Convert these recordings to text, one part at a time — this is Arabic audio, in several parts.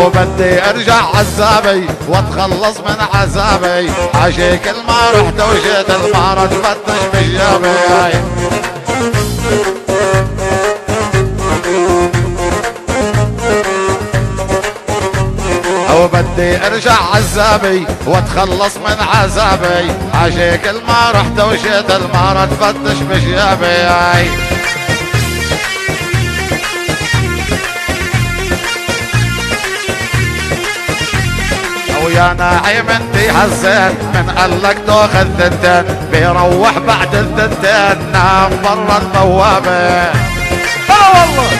او بدي ارجع عزابي واتخلص من عذابي، عشي كل ما رحت وجيت المعرض فتش بجابي. او بدي ارجع عزابي واتخلص من عذابي، عشي كل ما رحت وجيت المعرض فتش بجابي. ويا ناعم انتي حزين من قالك تاخذ ثنتين، بيروح بعد الثنتين نام برا البوابة. هلا والله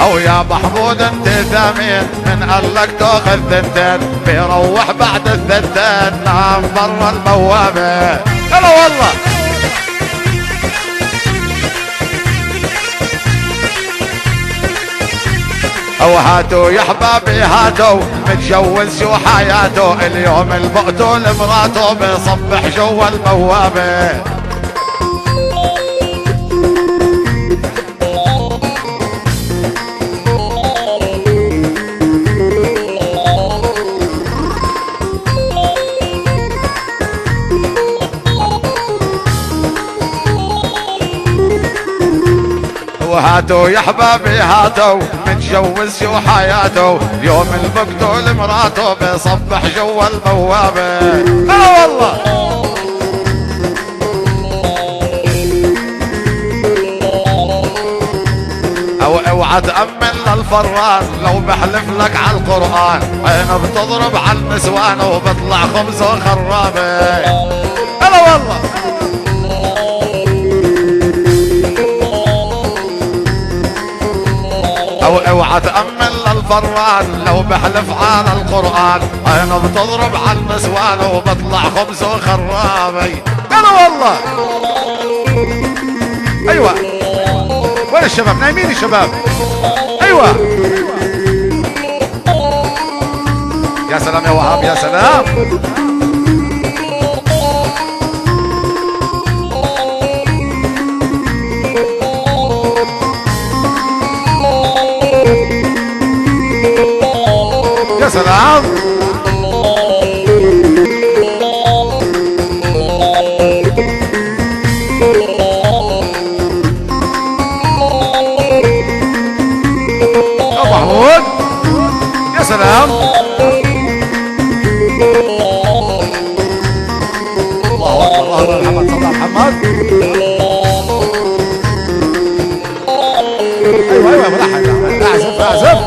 او يا محمود انتي ثمين من قالك تاخذ ثنتين، بيروح بعد الثنتين نام برا البوابة. هلا والله او هاتوا يا حبابي هاتوا، متجوز شو حياته، اليوم المقتول مراته بيصبح جوا البوابة. وهاتوا يا حبابي هاتوا، متجوز شو حياته، اليوم المقتول مراته بيصبح جوا البوابة. هلا والله او اوعى تأمن للفران لو بحلف لك على القرآن، عينه بتضرب على النسوان وبطلع خبزه خرابة. هلا والله او اوعى تأمن للفران لو بحلف على القرآن، عينه بتضرب على النسوان وبطلع خبزه خرابي. هلا والله ايوه وين الشباب نايمين الشباب؟ ايوه يا سلام يا وهاب يا سلام. يا سلام يا محمود يا سلام. الله اكبر الله محمد صلى محمد. ايوه ايوه ملحن اعزف اعزف.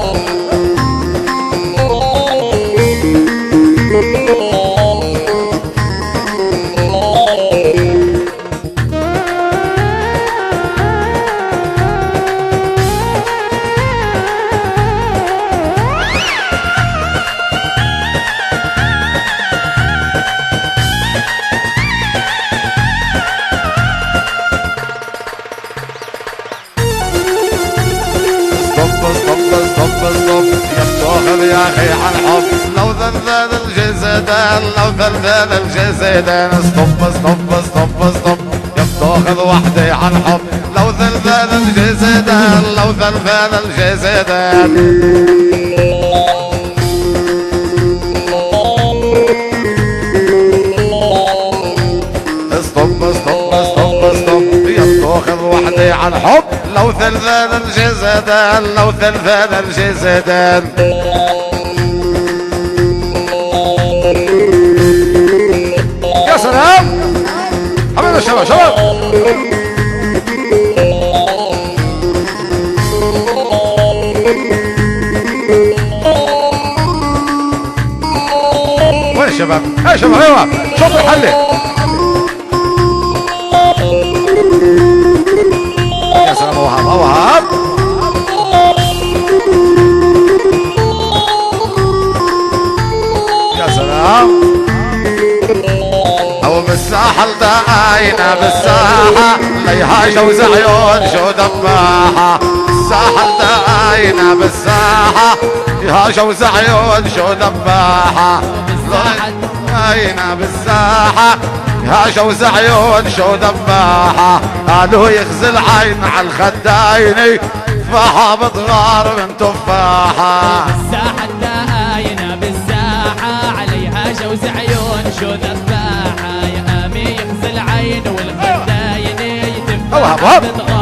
يا اخي عن حب لو ذلذل الجسدان لو ذلذل الجسدان. اسطب اسطب اسطب اسطب يا بتاخذ وحدي عن حب لو ذلذل الجسدان لو ذلذل الجسدان. اسطب اسطب اسطب اسطب يا بتاخذ وحدي عن حب لو ذلذل الجسدان لو ذلذل الجسدان. يا سلام حبيبي الشباب شباب. وين الشباب؟ يا شباب ايوه شوف الحلة. يا سلام وهاب وهاب. يا سلام او بالساحة التقينا بالساحة ليها جوز عيون شو دباحة. بالساحة التقينا بالساحة ليها جوز عيون شو دباحة. التقينا بالساحة ليها جوز عيون شو دباحة. قالوا يخزي العين على الخدايني تفاحة بتغار من تفاحة. بالساحة الداينة بالساحة عليها جوز عيون شو ذباحة. يا امي يخزي العين والخدايني تفاحة بتغار